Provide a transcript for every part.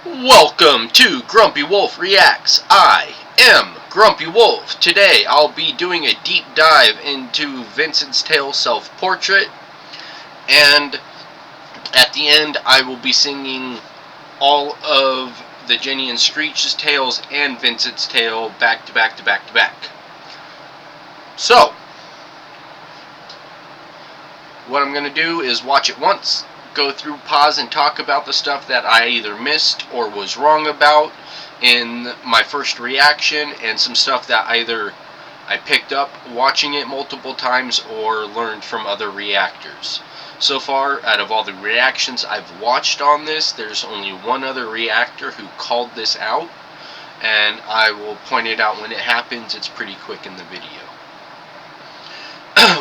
Welcome to Grumpy Wolf Reacts. I am Grumpy Wolf. Today I'll be doing a deep dive into Vincent's Tale self-portrait, and at the end I will be singing all of the Jenny and Schreech's tales and Vincent's tale back to back to back to back. So, what I'm going to do is watch it once, go through, pause, and talk about the stuff that I either missed or was wrong about in my first reaction, and some stuff that either I picked up watching it multiple times or learned from other reactors. So far, out of all the reactions I've watched on this, there's only one other reactor who called this out, and I will point it out when it happens. It's pretty quick in the video.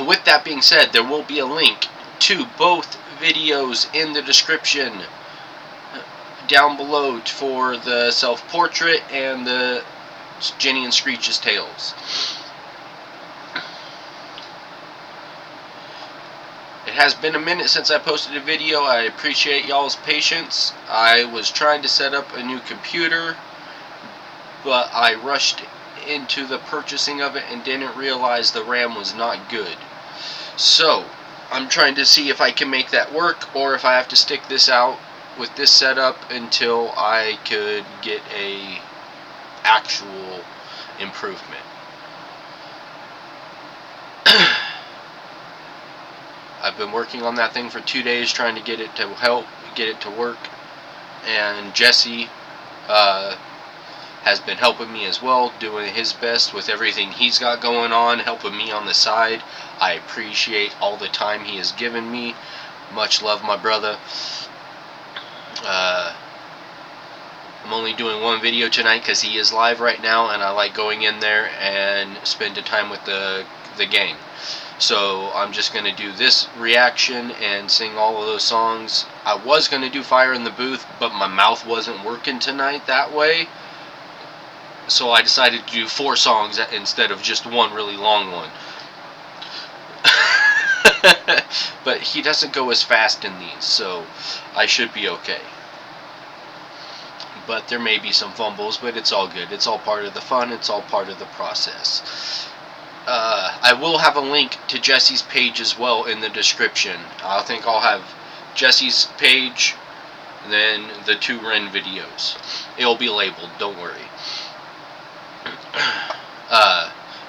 With that being said, there will be a link to both videos in the description down below for the self-portrait and the Jenny and Schreech's tales. It has been a minute since I posted a video. I appreciate y'all's patience. I was trying to set up a new computer, but I rushed into the purchasing of it and didn't realize the RAM was not good. So I'm trying to see if I can make that work, or if I have to stick this out with this setup until I could get a actual improvement. I've been working on that thing for 2 days, trying to get it to get it to work, and Jesse has been helping me as well, doing his best with everything he's got going on, helping me on the side. I appreciate all the time he has given me. Much love, my brother. I'm only doing one video tonight because he is live right now, and I like going in there and spending time with the gang. So I'm just going to do this reaction and sing all of those songs. I was going to do Fire in the Booth, but my mouth wasn't working tonight that way. So I decided to do 4 songs instead of just one really long one. But he doesn't go as fast in these, so I should be okay. But there may be some fumbles, but it's all good. It's all part of the fun. It's all part of the process. I will have a link to Jesse's page as well in the description. I think I'll have Jesse's page, then the 2 Ren videos. It'll be labeled, don't worry.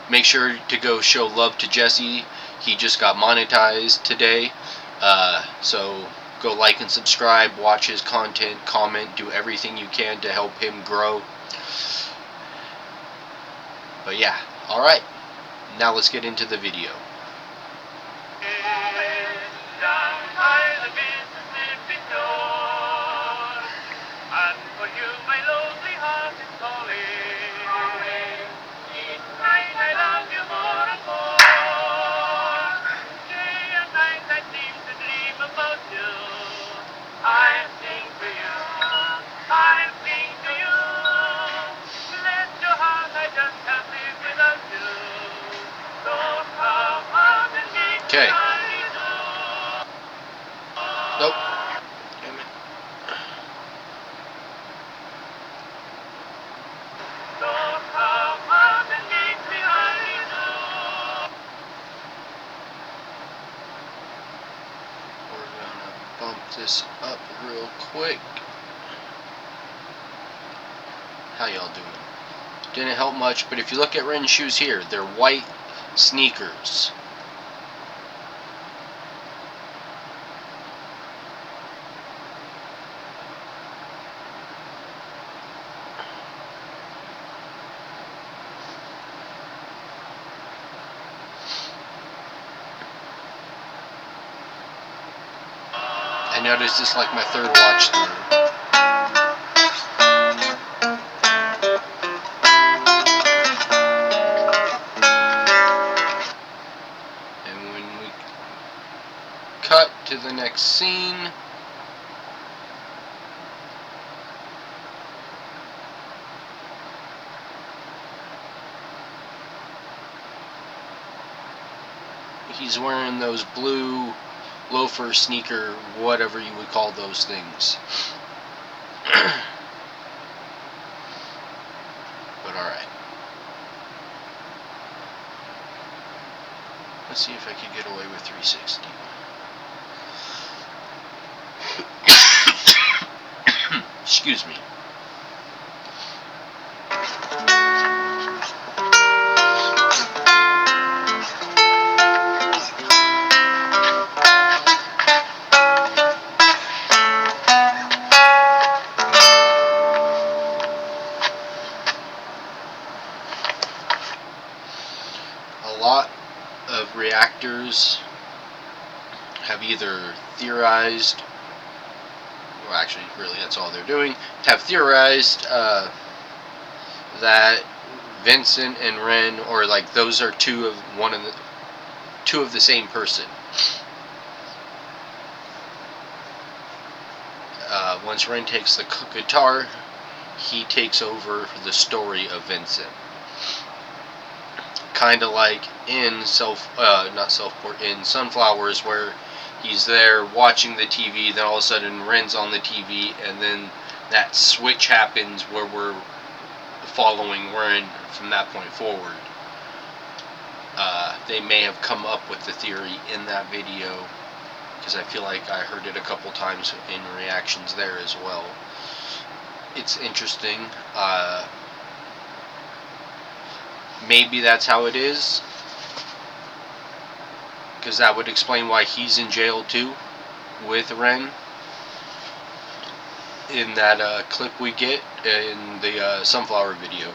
Make sure to go show love to Jesse. He just got monetized today, so go like and subscribe, watch his content, comment, do everything you can to help him grow. But yeah, alright, now let's get into the video. Okay. Nope. Damn it. We're gonna bump this up real quick. How y'all doing? Didn't help much, but if you look at Ren's shoes here, they're white sneakers. I noticed this like my 3rd watch through. And when we cut to the next scene, he's wearing those blue loafer, sneaker, whatever you would call those things. but alright. Let's see if I can get away with 360. Excuse me. A lot of reactors have either theorized, well, actually, really, that's all they're doing, have theorized that Vincent and Ren, or like those are two of the same person. Once Ren takes the guitar, he takes over the story of Vincent. Kind of like in in Sunflowers, where he's there watching the TV, then all of a sudden Ren's on the TV, and then that switch happens where we're following Ren from that point forward. They may have come up with the theory in that video, because I feel like I heard it a couple times in reactions there as well. It's interesting. Maybe that's how it is, because that would explain why he's in jail too with Ren in that clip we get in the Sunflower video.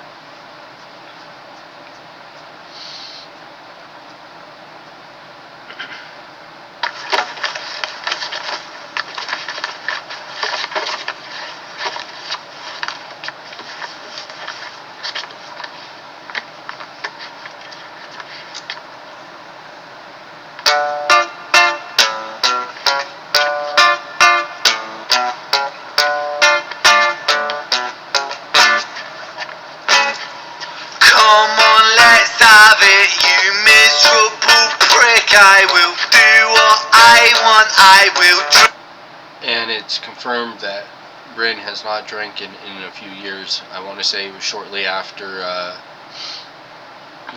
You miserable prick, I will do what I want, I will drink. And it's confirmed that Ren has not drank in a few years. I want to say it was shortly after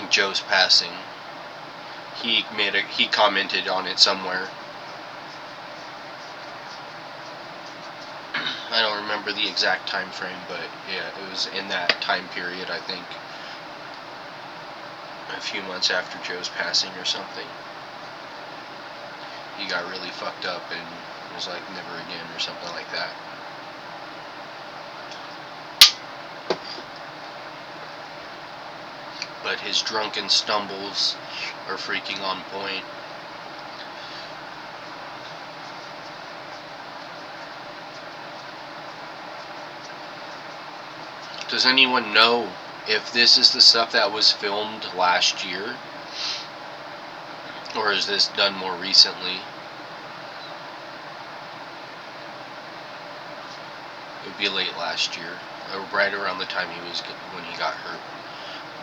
Joe's passing. He commented on it somewhere. I don't remember the exact time frame, but yeah, it was in that time period, I think. A few months after Joe's passing or something. He got really fucked up and was like, never again, or something like that. But his drunken stumbles are freaking on point. Does anyone know if this is the stuff that was filmed last year, or is this done more recently? It would be late last year, or right around the time when he got hurt.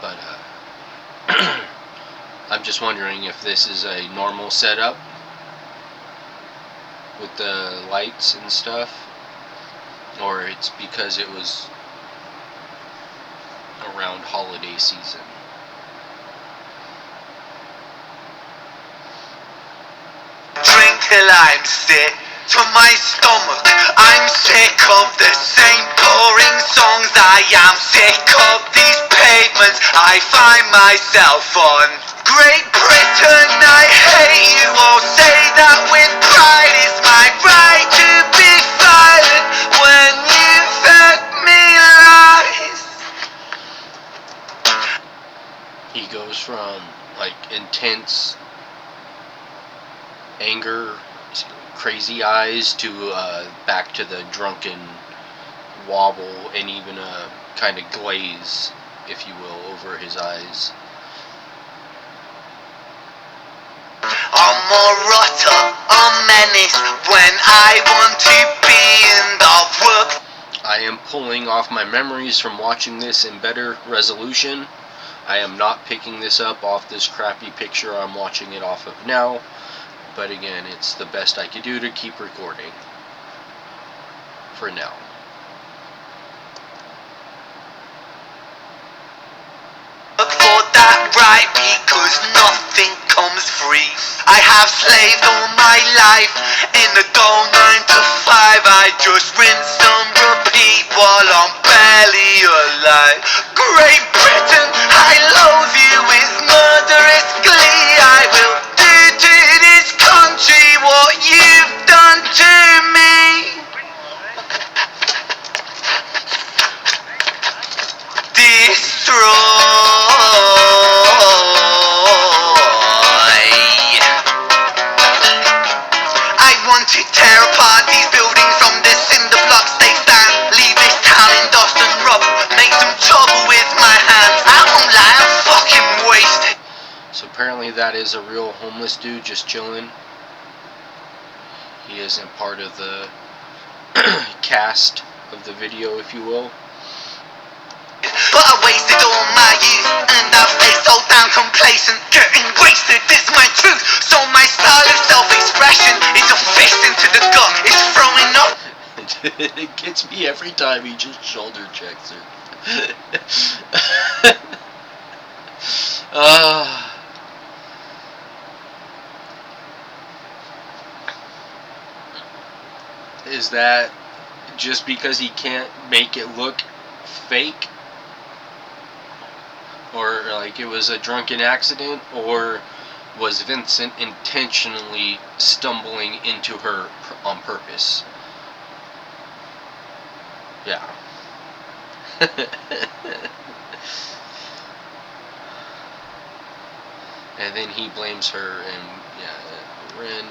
But I'm just wondering if this is a normal setup with the lights and stuff, or it's because it was around holiday season. Drink till I'm sick to my stomach. I'm sick of the same boring songs. I am sick of these pavements I find myself on. Great Britain, I hate you all. Say that with pride. It's my right to be silent when you fed me lies. He goes from like intense anger, crazy eyes, to back to the drunken wobble and even a kind of glaze, if you will, over his eyes. I'm a rotter, a menace when I want to be in the work. I am pulling off my memories from watching this in better resolution. I am not picking this up off this crappy picture I'm watching it off of now. But again, it's the best I could do to keep recording. For now. 'cause nothing comes free. I have slaved all my life in the dull 9 to 5. I just rinse and repeat while I'm barely alive. Great Britain, I loathe you with murderous glee. I will do to this country what you've done to me. Destroy. I want to tear apart these buildings from the cinder blocks they stand. Leave this town in dust and rubble. Make some trouble with my hands. I won't lie, I'm fucking wasted. So apparently that is a real homeless dude just chilling. He isn't part of the cast of the video, if you will. But I wasted all my youth, and I've stayed so damn complacent. Getting wasted is my truth, so my style of self-expression is a fist into the gut, it's throwing up. It gets me every time he just shoulder checks her. Is that just because he can't make it look fake? Or like it was a drunken accident? Or was Vincent intentionally stumbling into her on purpose? Yeah. And then he blames her, and yeah, Ren.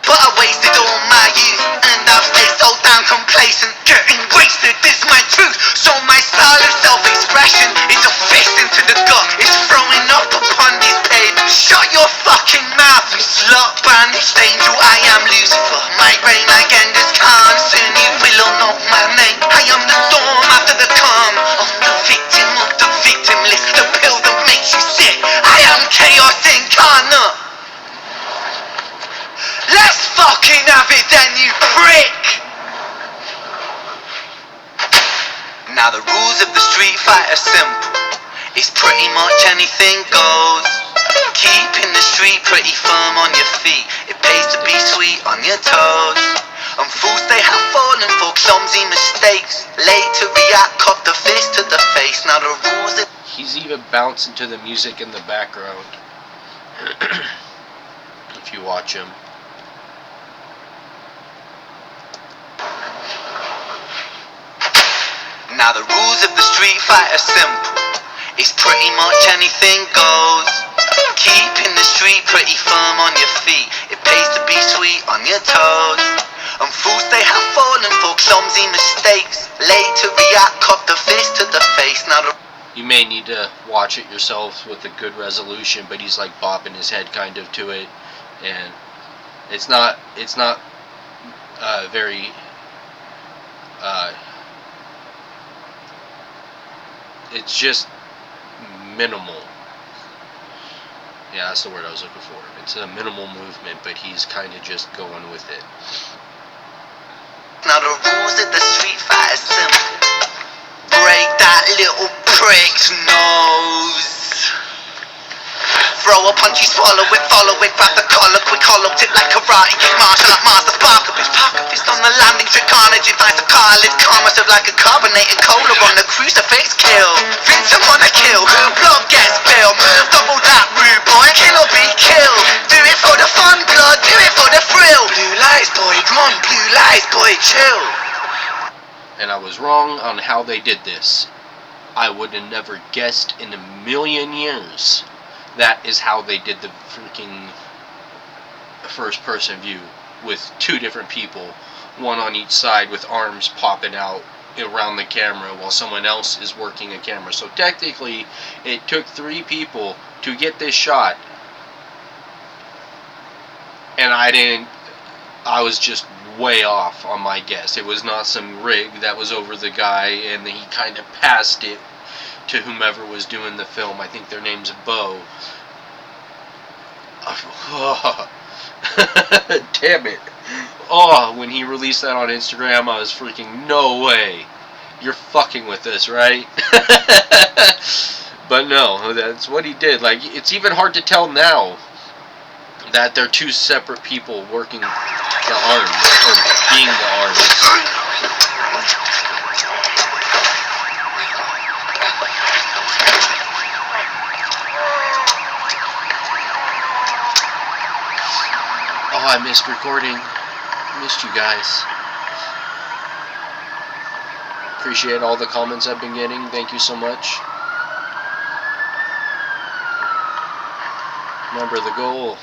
But I wasted all my youth, and I've stayed so damn complacent. Getting wasted is my truth, so my style of self-expression is a fist into the gut, it's throwing up upon these pavements. Shut your fucking mouth, you slut banished angel. I am Lucifer, my brain like Genghis Khan. Soon you will all know my name. I am the storm after the calm. I'm the victim of the victimless, the pill that makes you sick. I am chaos incarnate. Let's fucking have it then, you prick! Now the rules of the street fight are simple. It's pretty much anything goes. Keeping the street pretty firm on your feet. It pays to be sweet on your toes. And fools they have fallen for clumsy mistakes. Late to react, cop the fist to the face. Now the rules that... He's even bouncing to the music in the background. If you watch him. Now the rules of the street fight are simple. It's pretty much anything goes. Keeping the street pretty firm on your feet. It pays to be sweet on your toes. And fools they have fallen for clumsy mistakes. Late to react, cop the fist to the face. Now the... You may need to watch it yourself with a good resolution, but he's like bopping his head kind of to it, and it's not very it's just minimal. Yeah, that's the word I was looking for. It's a minimal movement, but he's kind of just going with it. Now the rules of the street fight are simple. Break that little prick's nose. Throw a punch, you swallow it, follow it, grab the collar, quick hollow tip like karate kick, martial art master, spark a fist on the landing, trick carnage, advice of cartilage, karma serve like a carbonated cola on the crucifix, kill. Vincent wanna kill, who blood gets spilled, move double that rude boy, kill or be killed. Do it for the fun, blood, do it for the thrill. Blue lies, boy, come on, blue lies, boy, chill. And I was wrong on how they did this. I would have never guessed in a million years that is how they did the freaking first person view with two different people, one on each side with arms popping out around the camera while someone else is working a camera. So technically it took 3 people to get this shot, and I was just way off on my guess. It was not some rig that was over the guy and he kind of passed it to whomever was doing the film. I think their name's Bo. Damn it. Oh, when he released that on Instagram, I was freaking, no way. You're fucking with us, right? But no, that's what he did. Like, it's even hard to tell now that they're two separate people working the arms, or being the arms. Oh, I missed recording. Missed you guys. Appreciate all the comments I've been getting. Thank you so much. Remember the goal.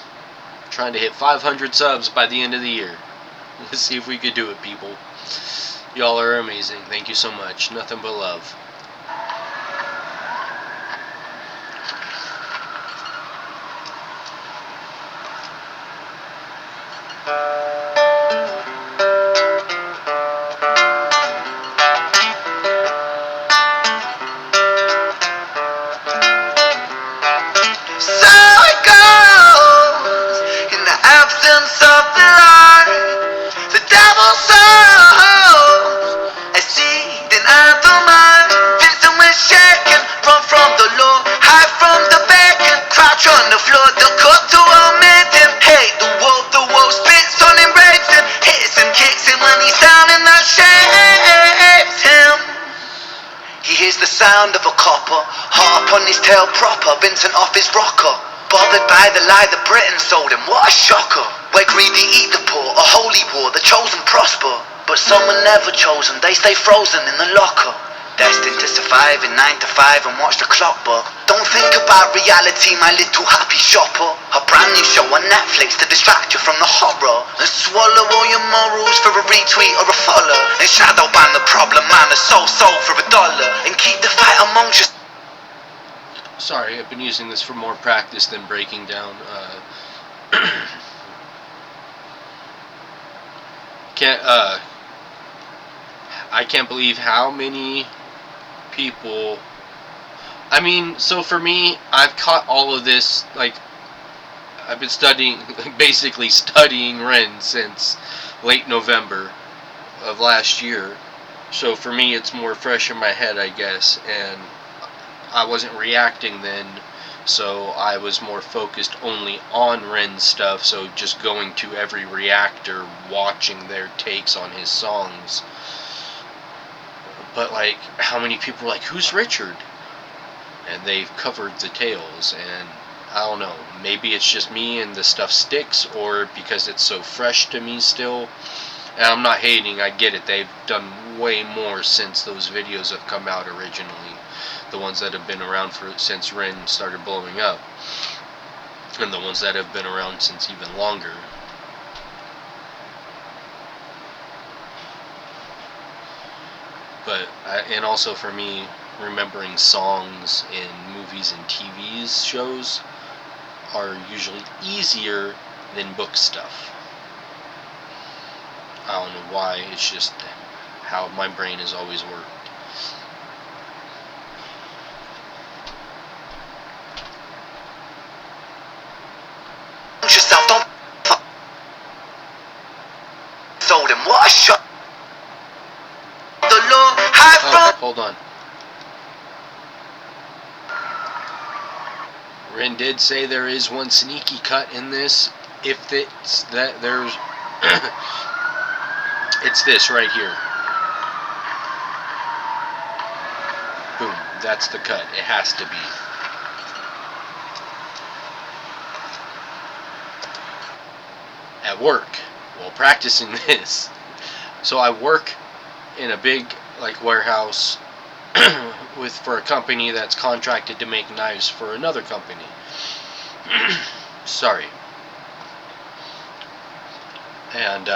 Trying to hit 500 subs by the end of the year. Let's see if we could do it, people. Y'all are amazing. Thank you so much. Nothing but love. On the floor, the cut to a mitten. Hey, the wolf spits on him, breaks him, hits him, kicks him when he's down in that shapes him. He hears the sound of a copper, harp on his tail proper, Vincent off his rocker. Bothered by the lie that Britain sold him, what a shocker. Where greedy eat the poor, a holy war, the chosen prosper. But some are never chosen, they stay frozen in the locker. Destined to survive in 9 to 5 and watch the clock, but don't think about reality, my little happy shopper. A brand new show on Netflix to distract you from the horror, and swallow all your morals for a retweet or a follow, and shadow ban the problem man, a soul for $1, and keep the fight amongst you. Sorry, I've been using this for more practice than breaking down. I can't believe how many people. I mean, so for me, I've caught all of this, like, I've been studying, basically studying Ren since late November of last year. So for me, it's more fresh in my head, I guess, and I wasn't reacting then, so I was more focused only on Ren's stuff, so just going to every reactor, watching their takes on his songs. But, like, how many people are like, who's Richard? And they've covered the tales, and I don't know, maybe it's just me and the stuff sticks, or because it's so fresh to me still. And I'm not hating, I get it, they've done way more since those videos have come out originally. The ones that have been around since Ren started blowing up, and the ones that have been around since even longer. But, and also for me, remembering songs in movies and TV shows are usually easier than book stuff. I don't know why, it's just how my brain has always worked. Yourself, don't sold him, what a shot. Hold on. Ren did say there is one sneaky cut in this. If it's that, there's it's this right here. Boom, that's the cut. It has to be. At work, while practicing this. So I work in a big, like, warehouse for a company that's contracted to make knives for another company. Sorry. And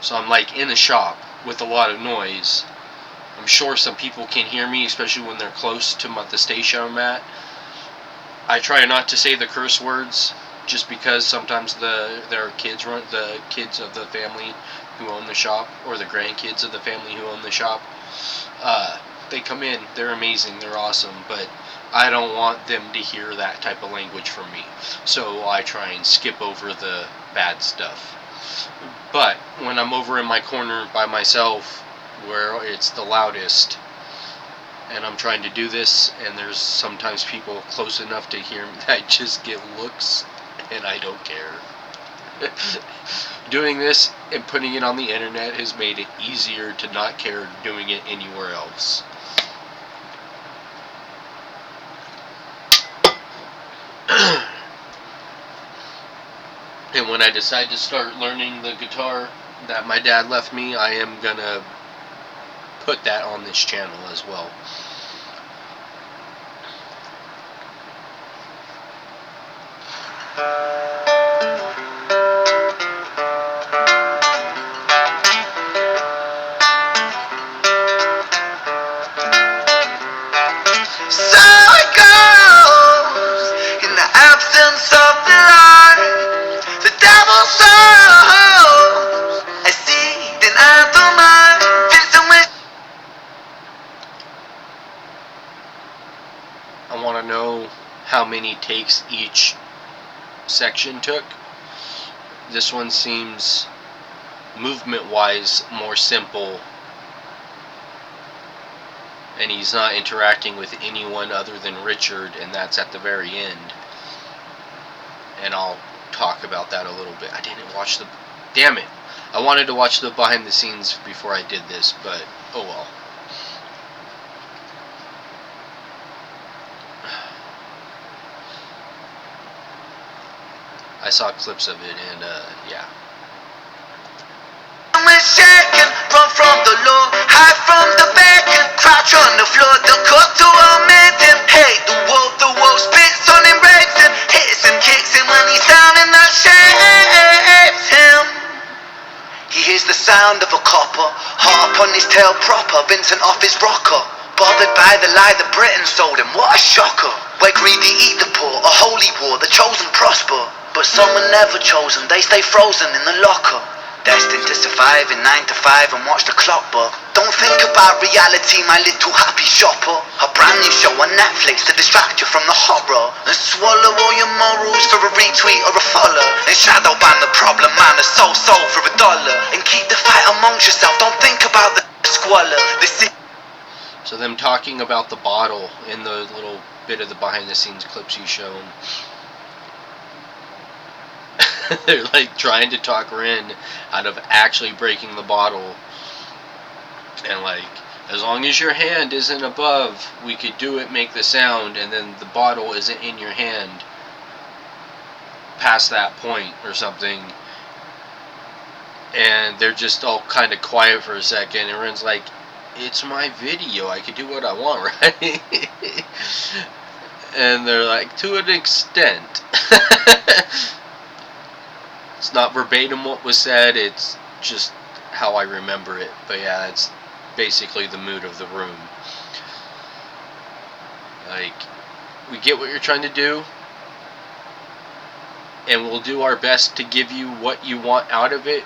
so I'm, like, in a shop with a lot of noise. I'm sure some people can hear me, especially when they're close to the station I'm at. I try not to say the curse words, just because sometimes there are kids, the kids of the family who own the shop, or the grandkids of the family who own the shop. They come in, they're amazing, they're awesome, but I don't want them to hear that type of language from me. So I try and skip over the bad stuff. But when I'm over in my corner by myself, where it's the loudest, and I'm trying to do this, and there's sometimes people close enough to hear me that I just get looks, and I don't care. Doing this and putting it on the internet has made it easier to not care doing it anywhere else. And when I decide to start learning the guitar that my dad left me, I am gonna put that on this channel as well. So it goes in the absence of the light. The devil sows a seed in either mind. Vincent with I want to know how many takes each section took. This one seems movement-wise more simple, and he's not interacting with anyone other than Richard, and that's at the very end. And I'll talk about that a little bit. I didn't watch the... Damn it! I wanted to watch the behind the scenes before I did this, but oh well. I saw clips of it, and yeah. shaken, run from the law, hide from the beacon, crouch on the floor, the cut to omit him. Hate the wolf spits on him, breaks him, hits him, kicks him when he's down, and that shapes him. He hears the sound of a copper, harp on his tail proper, Vincent off his rocker. Bothered by the lie that Britain sold him, what a shocker. Where greedy eat the poor, a holy war, the chosen prosper. But some are never chosen, they stay frozen in the locker. Destined to survive in 9 to 5 and watch the clock, but don't think about reality, my little happy shopper. A brand new show on Netflix to distract you from the horror, and swallow all your morals for a retweet or a follow, and shadow ban the problem man, a soul for $1, and keep the fight amongst yourself, don't think about the squalor. So them talking about the bottle in the little bit of the behind the scenes clips you shown. They're like trying to talk Ren out of actually breaking the bottle. And like, as long as your hand isn't above, we could do it, make the sound, and then the bottle isn't in your hand past that point or something. And they're just all kind of quiet for a second, and Ren's like, it's my video, I can do what I want, right? And they're like, to an extent. It's not verbatim what was said, it's just how I remember it. But yeah, it's basically the mood of the room. Like, we get what you're trying to do, and we'll do our best to give you what you want out of it,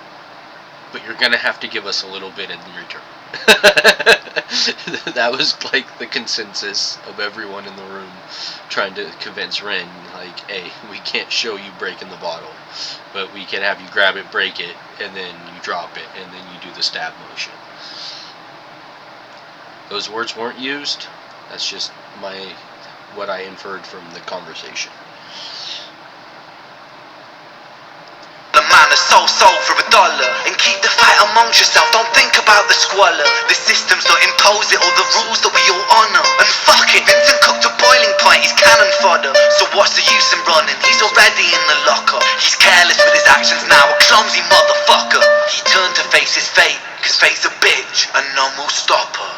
but you're gonna have to give us a little bit in return. That was like the consensus of everyone in the room trying to convince Ren, like, hey, we can't show you breaking the bottle, but we can have you grab it, break it, and then you drop it, and then you do the stab motion. Those words weren't used. That's just what I inferred from the conversation. Soul for $1, and keep the fight amongst yourself, don't think about the squalor. The systems don't impose it, or the rules that we all honor. And fuck it, Vincent cooked to boiling point, he's cannon fodder. So what's the use in running, he's already in the locker. He's careless with his actions now, a clumsy motherfucker. He turned to face his fate, cause fate's a bitch, and none will stop her.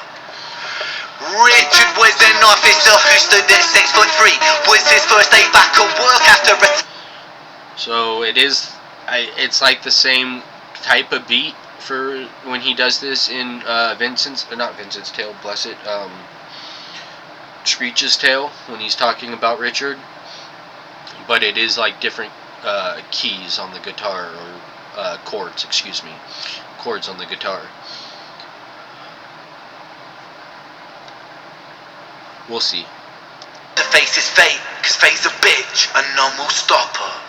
Richard was an officer who stood at 6'3", was his first day back at work after a... So it's like the same type of beat for when he does this in not Vincent's Tale, bless it, Schreech's Tale, when he's talking about Richard. But it is like different keys on the guitar, or chords on the guitar. We'll see. To face his fate, cause fate's a bitch, and none will stop her.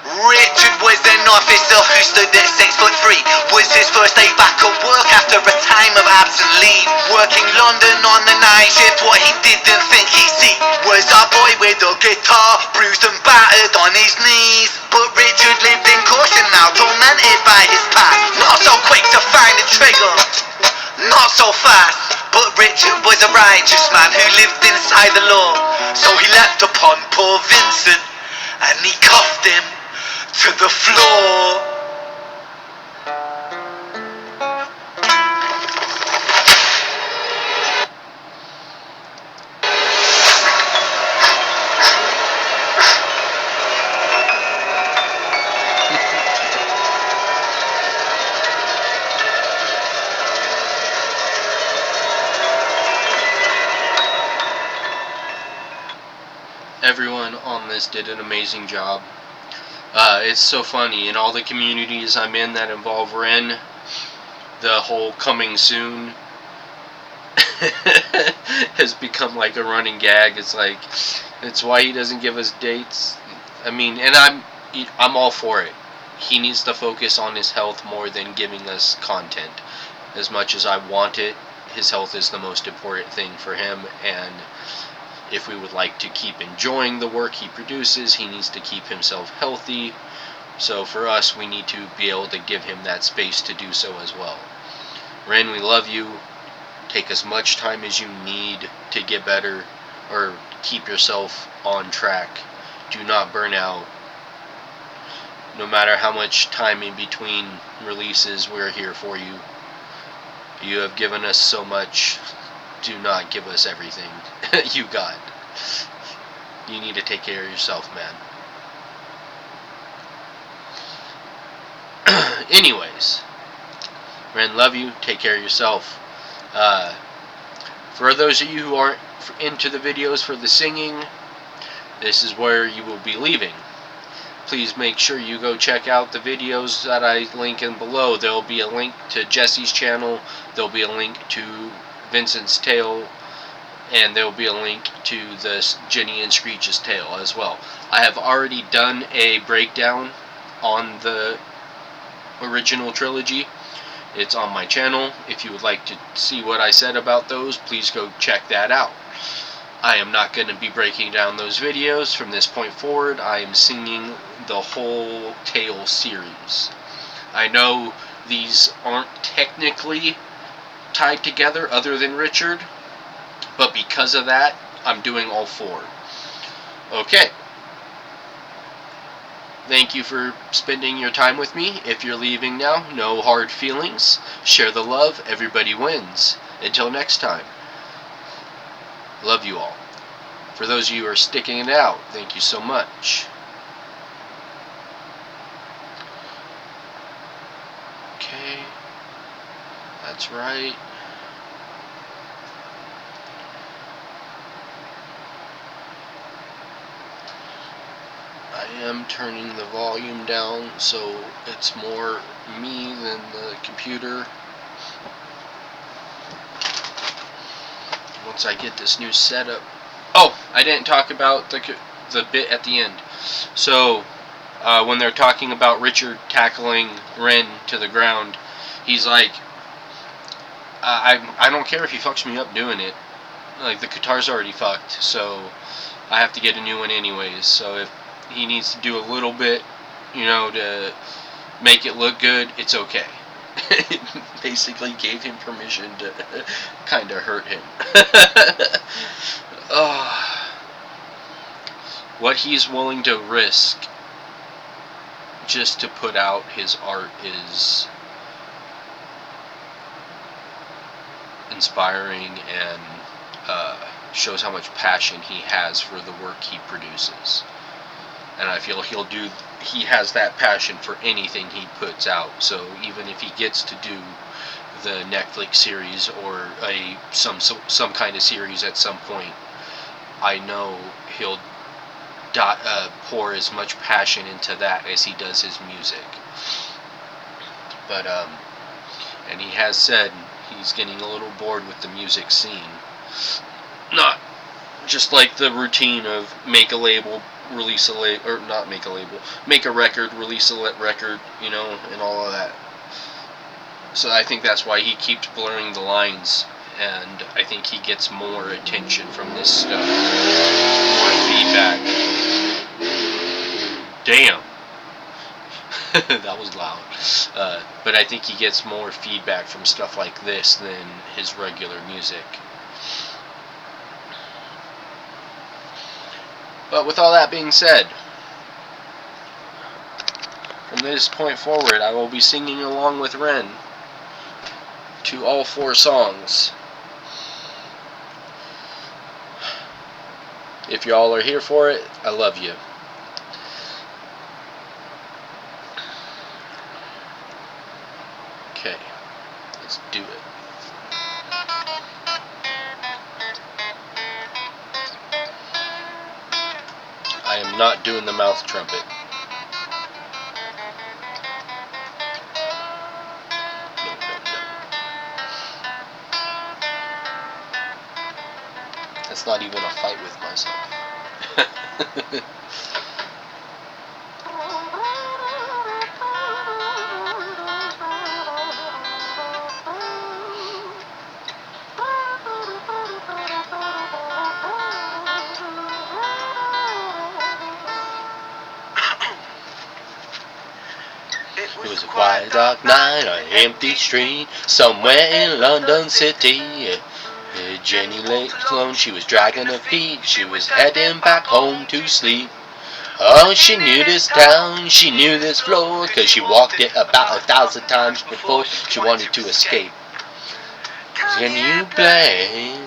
Richard was an officer who stood at 6'3". Was his first day back at work after a time of absent leave. Working London on the night shift, what he didn't think he'd see was a boy with a guitar, bruised and battered on his knees. But Richard lived in caution now, tormented by his past. Not so quick to find the trigger, not so fast. But Richard was a righteous man who lived inside the law. So he leapt upon poor Vincent and he cuffed him to the floor. Everyone on this did an amazing job. It's so funny, in all the communities I'm in that involve Ren, the whole coming soon has become like a running gag. It's like, it's why he doesn't give us dates. I mean, and I'm all for it. He needs to focus on his health more than giving us content. As much as I want it, his health is the most important thing for him, and if we would like to keep enjoying the work he produces, he needs to keep himself healthy. So for us, we need to be able to give him that space to do so as well. Ren, we love you. Take as much time as you need to get better or keep yourself on track. Do not burn out. No matter how much time in between releases, we're here for you. You have given us so much. Do not give us everything you got. You need to take care of yourself, man. Anyways, Ren, love you. Take care of yourself. For those of you who aren't into the videos for the singing, this is where you will be leaving. Please make sure you go check out the videos that I link in below. There will be a link to Jesse's channel. There will be a link to Vincent's tale, and there will be a link to the Jenny and Schreech's tale as well. I have already done a breakdown on the original trilogy. It's on my channel. If you would like to see what I said about those, please go check that out. I am not going to be breaking down those videos from this point forward. I am singing the whole tale series. I know these aren't technically tied together other than Richard, but because of that, I'm doing all four. Okay. Thank you for spending your time with me. If you're leaving now, no hard feelings. Share the love. Everybody wins. Until next time. Love you all. For those of you who are sticking it out, thank you so much. Okay. That's right. I am turning the volume down so it's more me than the computer. Once I get this new setup. Oh, I didn't talk about the bit at the end. So, when they're talking about Richard tackling Ren to the ground, he's like, I don't care if he fucks me up doing it. Like, the guitar's already fucked, so I have to get a new one anyways. So if he needs to do a little bit, you know, to make it look good, it's okay. It basically gave him permission to kind of hurt him. What he's willing to risk just to put out his art is inspiring and shows how much passion he has for the work he produces. And I feel he has that passion for anything he puts out. So even if he gets to do the Netflix series or some kind of series at some point, I know he'll pour as much passion into that as he does his music. But and he has said he's getting a little bored with the music scene. Not just like the routine of make a label, release a label, or not make a label, make a record, release a record, you know, and all of that. So I think that's why he keeps blurring the lines, and I think he gets more attention from this stuff, more feedback. Damn. That was loud. But I think he gets more feedback from stuff like this than his regular music. But with all that being said, from this point forward, I will be singing along with Ren to all 4 songs. If y'all are here for it, I love you. Okay, let's do it. I am not doing the mouth trumpet. That's not even a fight with myself. It was a quiet, dark night on an empty street somewhere in London City. Jenny lay alone, she was dragging her feet, she was heading back home to sleep. Oh, she knew this town, she knew this floor, 'cause she walked it about 1,000 times before she wanted to escape. Can you blame?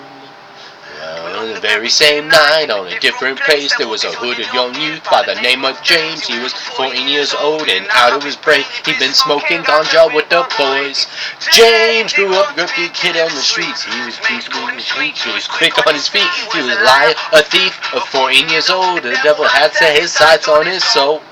Well, the very same night, on a different place, there was a hooded young youth by the name of James. He was 14 years old and out of his brain. He'd been smoking ganja with the boys. James grew up a grumpy kid on the streets. He was sweet, he was quick on his feet. He was a liar, a thief, of 14 years old. The devil had set his sights on his soul.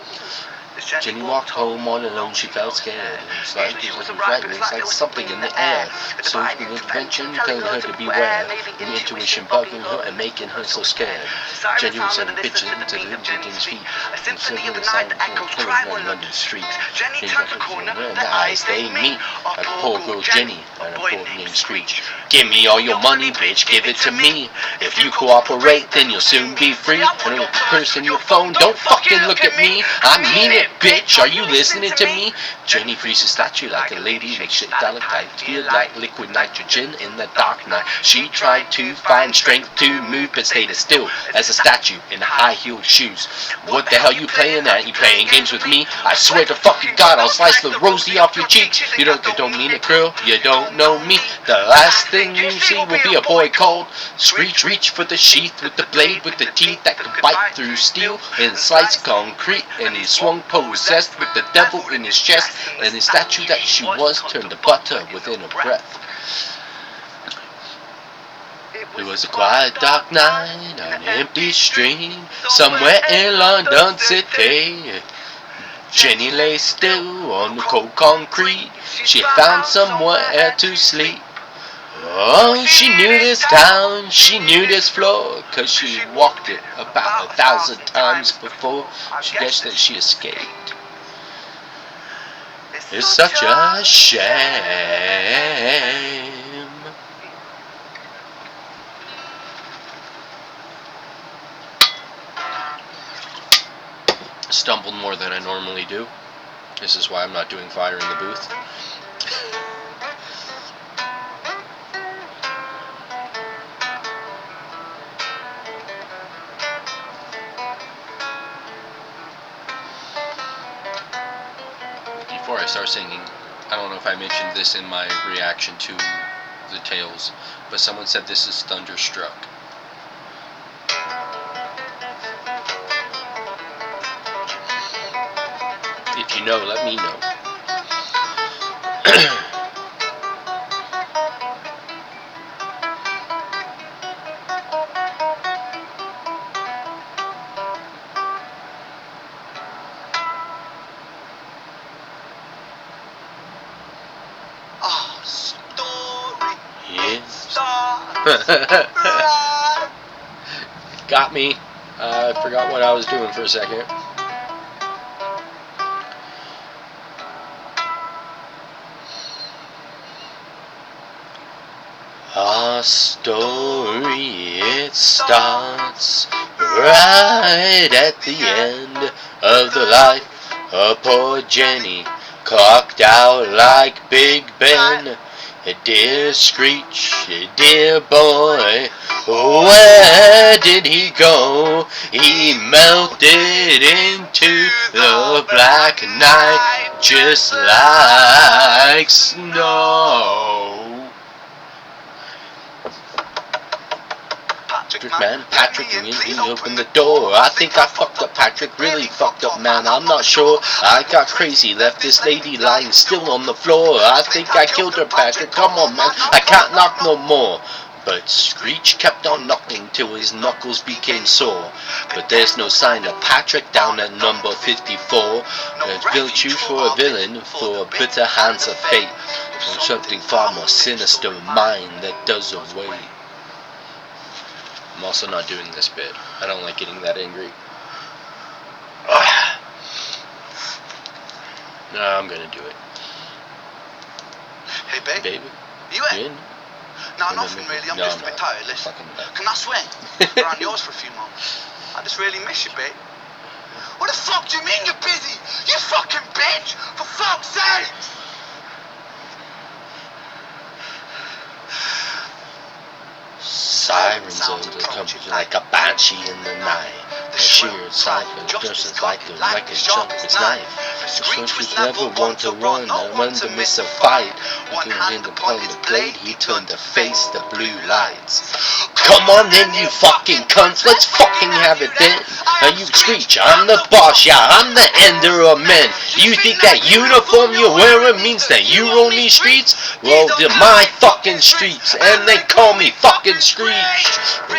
Jenny walked home all alone, she felt scared. It's like it was frightening, it's like something in the air. So the intervention telling her to beware. An intuition bugging her and making her so scared. Jenny was sending pictures into the victim's feet. And suddenly the sound of killing on London streets. Jenny got the corner and the eyes they meet. Like a poor girl Jenny and a poor named Schreech. Give me all your money, bitch, give it to me. If you cooperate, then you'll soon be free. And with the purse in your phone, don't fucking look at me. I mean it, bitch, are you listening to me? Jenny freezes a statue like a lady, makes shit stalactites feel like liquid nitrogen in the dark night. She tried to find strength to move, but stayed as still as a statue in high-heeled shoes. What the hell you playing at? You playing games with me? I swear to fucking God, I'll slice the rosy off your cheeks. You don't mean it, girl, you don't know me. The last thing you see will be a boy called Schreech. Reach for the sheath with the blade, with the teeth that can bite through steel and slice concrete. And he swung possessed with the devil in his chest, and the statue that she was turned to butter within a breath. It was a quiet, dark night on an empty street somewhere in London City. Jenny lay still on the cold concrete. She found somewhere to sleep. Oh, she knew this town, she knew this floor, 'cause she walked it about 1,000 times before she guessed that she escaped. It's such a shame. Stumbled more than I normally do. This is why I'm not doing fire in the booth. Before I start singing, I don't know if I mentioned this in my reaction to the Tales, but someone said this is Thunderstruck. If you know, let me know. Our story Yes. starts right. Got me. I forgot what I was doing for a second. Our story, it starts right at the end of the life of poor Jenny, clocked out like Big Ben. Dear Schreech, dear boy, where did he go? He melted into the black night just like snow. Patrick, you open the door. I think I fucked up, Patrick, really fucked up, man, I'm not sure. I got crazy, left this lady lying still on the floor. I think I killed her, Patrick, come on, man, I can't knock no more. But Schreech kept on knocking till his knuckles became sore. But there's no sign of Patrick down at number 54. We'll choose for a villain, for bitter hands of fate, or something far more sinister in mind that does away. I'm also not doing this bit. I don't like getting that angry. No, I'm gonna do it. Hey, babe. Babe? You in? No, nothing really. I'm just a bit tired. Listen, can I swing around yours for a few moments? I just really miss you, babe. What the fuck do you mean you're busy? You fucking bitch! For fuck's sake! Sirens of the company like a banshee in the night. The sheared cypher just like the wreckage sharpest knife. The Schreech was never one to run, not one to miss a fight. One hand upon his blade, he turned to face the blue lights. Come on then, you fucking cunts, let's fucking have it then. Now you Schreech, I'm the boss, yeah, I'm the ender of men. You think that uniform you're wearing means that you roam these streets? Well, they're my fucking streets, and they call me fucking Schreech.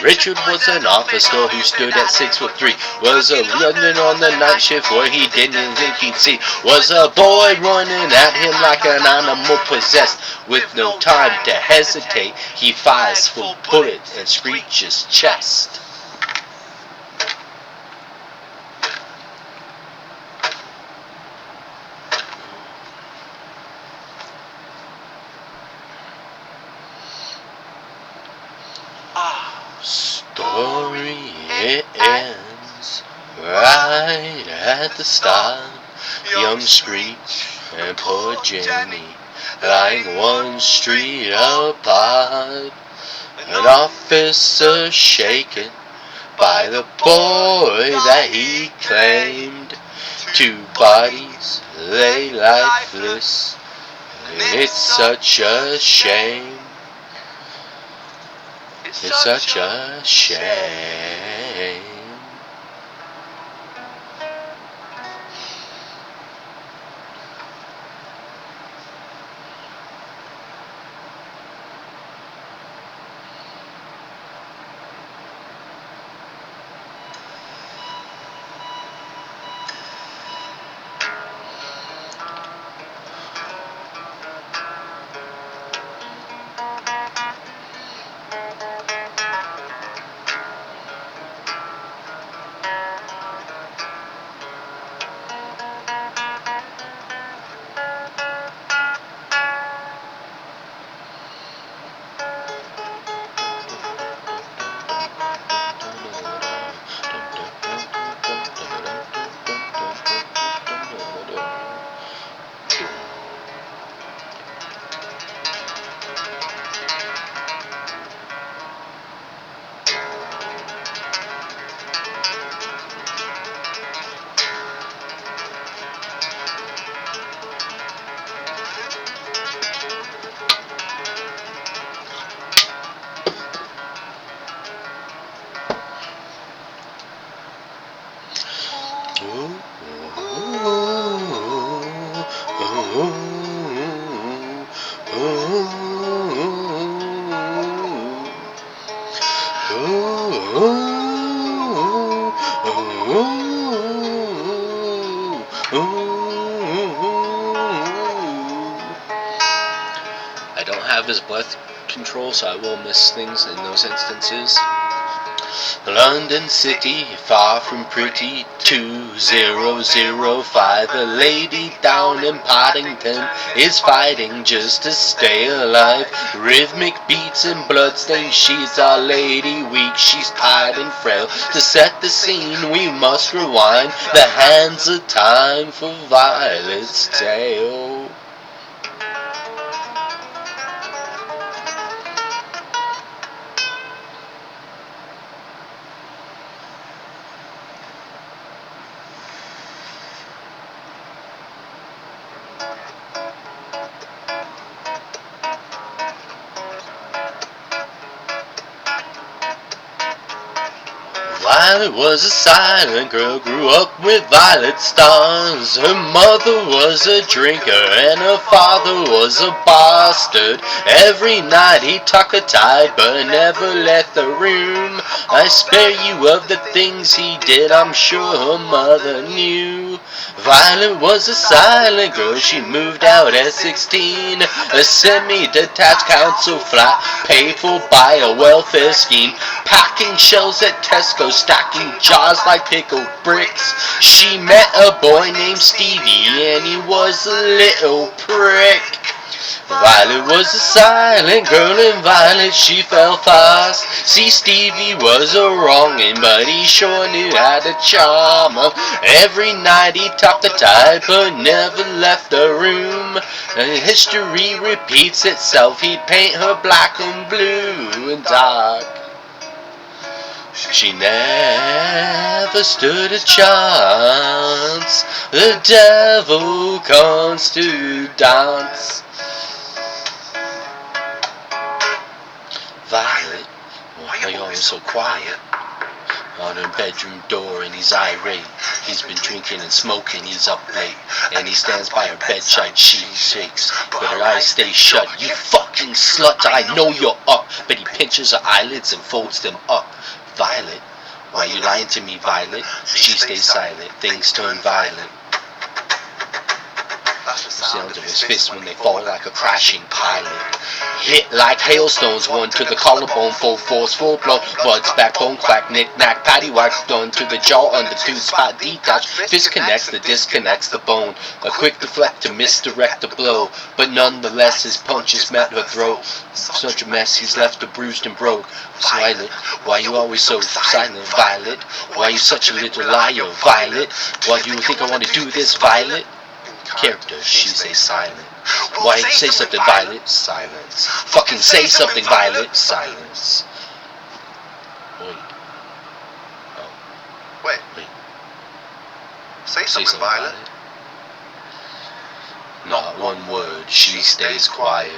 Richard was an officer who stood at 6'3", was a running on the night shift where he didn't think he'd see. Was a boy running at him like an animal possessed. With no time to hesitate, he fires full bullet in Schreech's chest. Story, it ends right at the start. Young Schreech and poor Jenny lying one street apart. An officer shaken by the boy that he claimed. Two bodies lay lifeless, and it's such a shame. It's such a shame. I don't have his breath control, so I will miss things in those instances. London City, far from pretty, 2005. A lady down in Paddington is fighting just to stay alive. Rhythmic beats and bloodstains, she's our lady weak, she's tired and frail. To set the scene, we must rewind the hands of time for Violet's tale. Violet was a silent girl, grew up with violet stars. Her mother was a drinker and her father was a bastard. Every night he tucked her tight but never left the room. I spare you of the things he did, I'm sure her mother knew. Violet was a silent girl, she moved out at 16. A semi-detached council flat paid for by a welfare scheme. Packing shells at Tesco, stacking jars like pickled bricks. She met a boy named Stevie and he was a little prick. Violet was a silent girl and Violet she fell fast. See, Stevie was a wrongin', but he sure knew how to charm her. Every night he topped the tide but never left the room. And history repeats itself, he'd paint her black and blue and dark. She never stood a chance. The devil comes to dance. Violet, why are you always so quiet? On her bedroom door and he's irate. He's been drinking and smoking, he's up late. And he stands by her bedside, she shakes, but her eyes stay shut. You fucking slut, I know you're up. But he pinches her eyelids and folds them up. Violet, why are you lying to me, Violet? She stays silent, things turn violent. Sounds of his fists when they fall like a crashing pilot. Hit like hailstones, one to the collarbone, full force, full blow. Buds, backbone, quack, knick-knack, paddywhack, done to the jaw, under tooth spot, detached. Fist connects, the disconnects the bone. A quick deflect to misdirect the blow. But nonetheless, his punches met her throat. Such a mess, he's left her bruised and broke. Violet, why you always so silent, Violet? Why you such a little liar, Violet? Why do you think I want to do this, Violet? Character, she stays silent. Why say something, Violet? Silence. Fucking say something, Violet? Silence. Wait. Oh. Wait. Say something, Violet. Not one word, she stays quiet.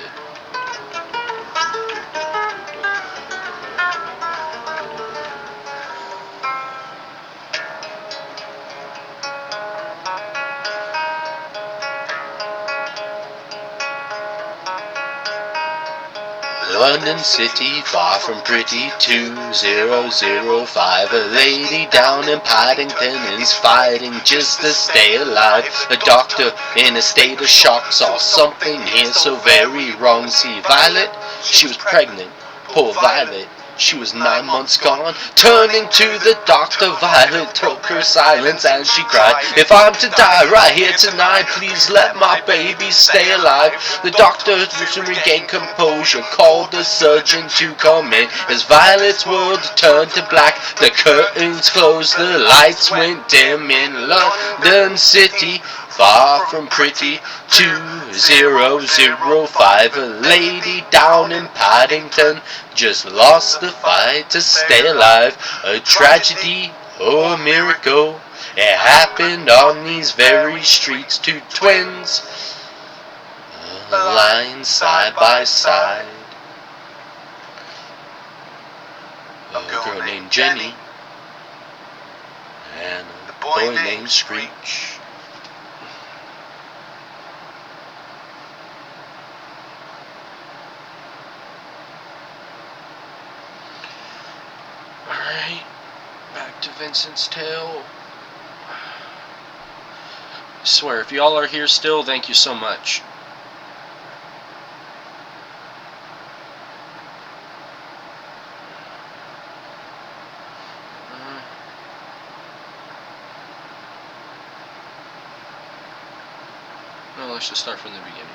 London City, far from pretty, 2005. A lady down in Paddington is fighting just to stay alive. A doctor in a state of shock saw something here so very wrong. See, Violet, she was pregnant. Poor Violet, she was 9 months gone. Turning to the doctor, Violet took her silence and she cried, if I'm to die right here tonight, please let my baby stay alive. The doctor, to regain composure, called the surgeon to come in. As Violet's world turned to black, the curtains closed, the lights went dim in London City. Far from pretty, 2005. A lady down in Paddington just lost the fight to stay alive. A tragedy or a miracle, it happened on these very streets. Two twins, lying side by side. A girl named Jenny and a boy named Schreech. Alright, back to Vincent's tale. I swear, if y'all are here still, thank you so much. let's just start from the beginning.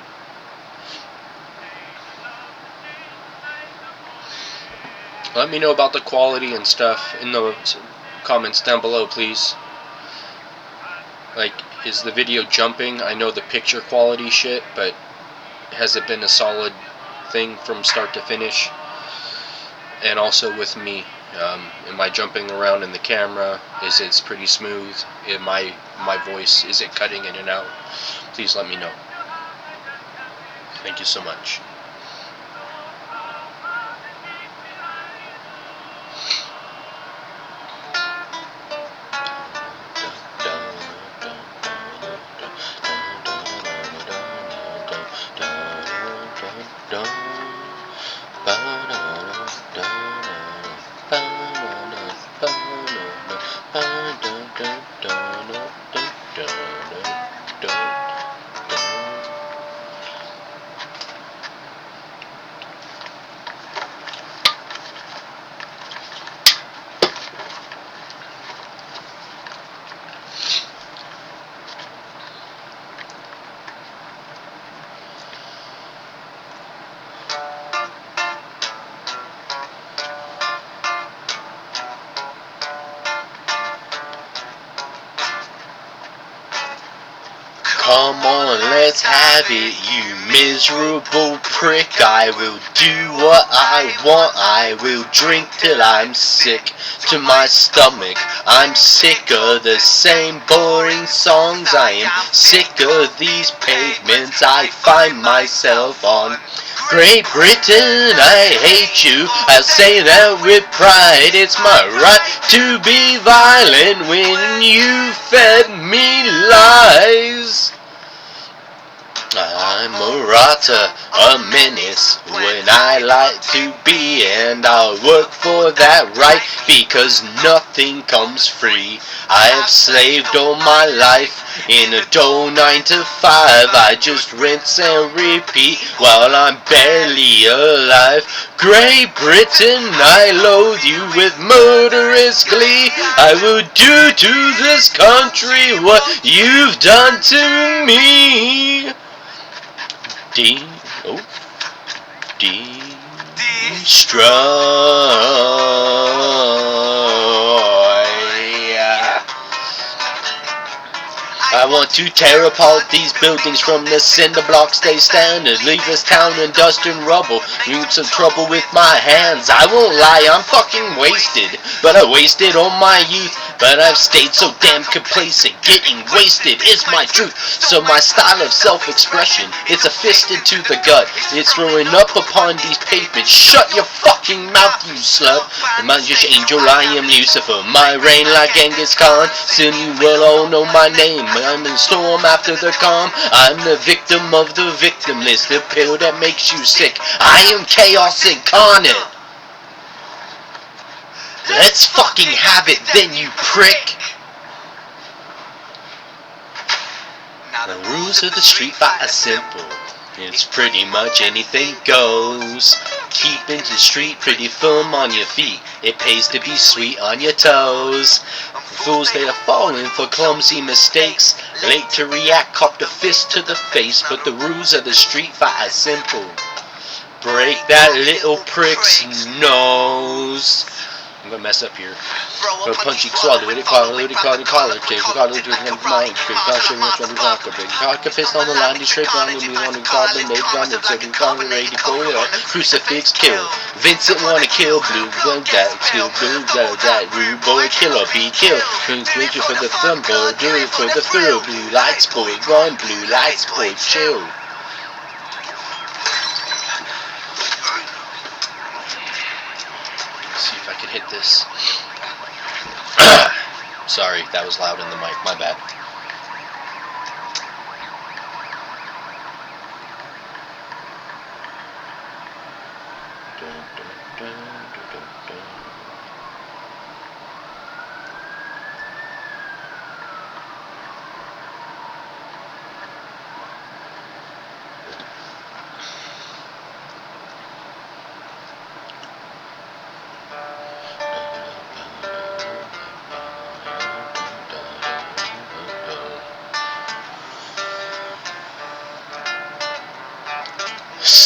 Let me know about the quality and stuff in the comments down below, please. Like, is the video jumping? I know the picture quality shit, but has it been a solid thing from start to finish? And also with me, am I jumping around in the camera? Is it pretty smooth? My voice, is it cutting in and out? Please let me know. Thank you so much. Come on, let's have it, you miserable prick. I will do what I want, I will drink till I'm sick to my stomach. I'm sick of the same boring songs, I am sick of these pavements I find myself on. Great Britain, I hate you, I say that with pride. It's my right to be violent when you fed me lies. I'm a rotter, a menace when I like to be, and I'll work for that right because nothing comes free. I have slaved all my life in a dull 9 to 5. I just rinse and repeat while I'm barely alive. Great Britain, I loathe you with murderous glee. I will do to this country what you've done to me. Destroy. I want to tear apart these buildings from the cinder blocks they stand and leave this town in dust and rubble. Need some trouble with my hands. I won't lie, I'm fucking wasted, but I wasted all my youth. But I've stayed so damn complacent. Getting wasted is my truth. So my style of self-expression, it's a fist into the gut. It's throwing up upon these pavements. Shut your fucking mouth, you slut. I'm not just angel, I am Lucifer. My reign like Genghis Khan. Soon you will all know my name. I'm in storm after the calm. I'm the victim of the victim list. The pill that makes you sick. I am chaos incarnate. Let's fucking have it then, you prick. The rules of the street fight are simple. It's pretty much anything goes. Keeping the street pretty firm on your feet. It pays to be sweet on your toes. Fools they are falling for clumsy mistakes. Late to react, cop the fist to the face. But the rules of the street fight are simple. Break that little prick's nose. I'm gonna mess up here. Go punchy, swallow it, collar, take a collar, take a mind, big caution, much on the vodka, big cock, fist on the line, straight on the me on the carbon, made gun, and second collar, ready to go it up, crucifix, kill. Vincent wanna kill, blue, gun, that, kill, blue, that, rude boy, killer, be killed. Wait for the thumb, boy, do it for the thrill, blue lights, boy, run, blue lights, boy, chill. See if I can hit this. Sorry, that was loud in the mic, my bad.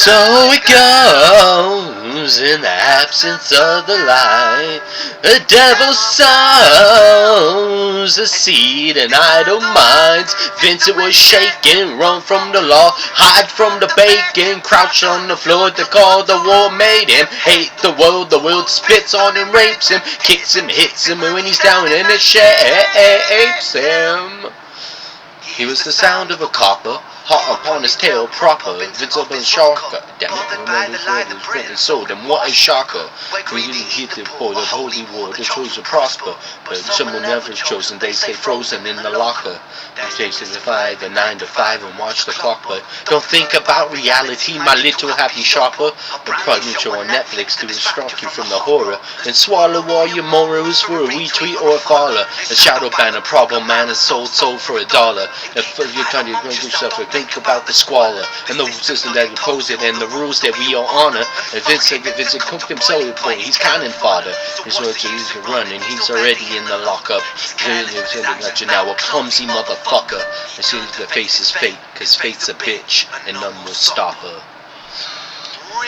So it goes in the absence of the light. The devil sows a seed in idle minds. Vincent was shaking, run from the law, hide from the bacon, crouch on the floor to call the war made him hate the world spits on him, rapes him, kicks him, hits him, and when he's down in it shapes him. He was the sound of a copper, hot upon his tail proper. Vincent was shocker. Damn it, remember his word is written so, then what a shocker. We didn't hit the for the holy war, the chose to prosper. But someone never chosen, they stay frozen in the locker. They say the 9 to 5 and watch the clock, but don't think about reality, my little happy shopper. The project show on Netflix to distract you from the horror and swallow all your morals for a retweet or a follow. A shadow ban, a problem man is sold for $1. If you're trying to make yourself think about the squalor and the system that imposes it and the rules that we all honor. And Vincent cooked himself a point. He's cannon fodder. His words are easy to run and he's already in the lockup. Let you now a clumsy motherfucker. As soon as the face is fate, cause fate's a bitch and none will stop her.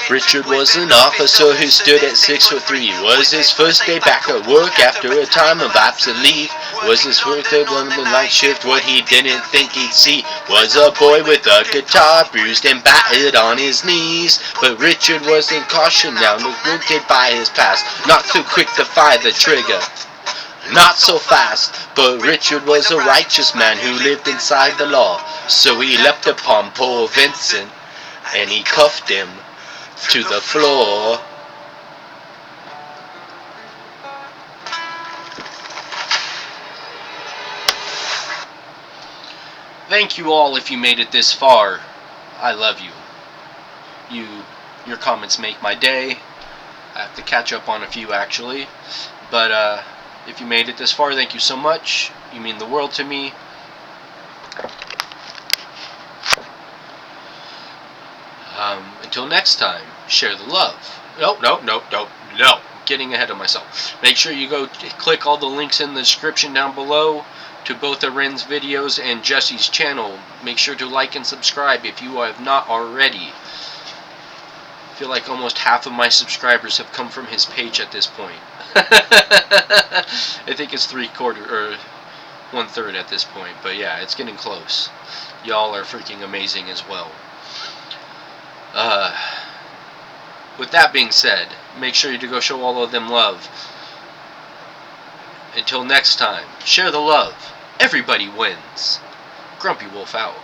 Richard was an officer who stood at 6'3". Was his first day back at work after a time of absent leave. Was his first day on the night shift. What he didn't think he'd see was a boy with a guitar bruised and battered on his knees. But Richard wasn't cautioned now, neglected by his past, not too quick to fire the trigger. Not so fast, but Richard was a righteous man who lived inside the law. So he leapt upon poor Vincent and he cuffed him to the floor. Thank you all if you made it this far. I love you. Your comments make my day. I have to catch up on a few actually. But if you made it this far, thank you so much. You mean the world to me. Until next time, share the love. No. Getting ahead of myself. Make sure you go click all the links in the description down below to both of Ren's videos and Jesse's channel. Make sure to like and subscribe if you have not already. I feel like almost half of my subscribers have come from his page at this point. I think it's 3/4 or 1/3 at this point, but yeah, it's getting close. Y'all are freaking amazing as well. With that being said, make sure you to go show all of them love. Until next time, share the love. Everybody wins. Grumpy Wolf out.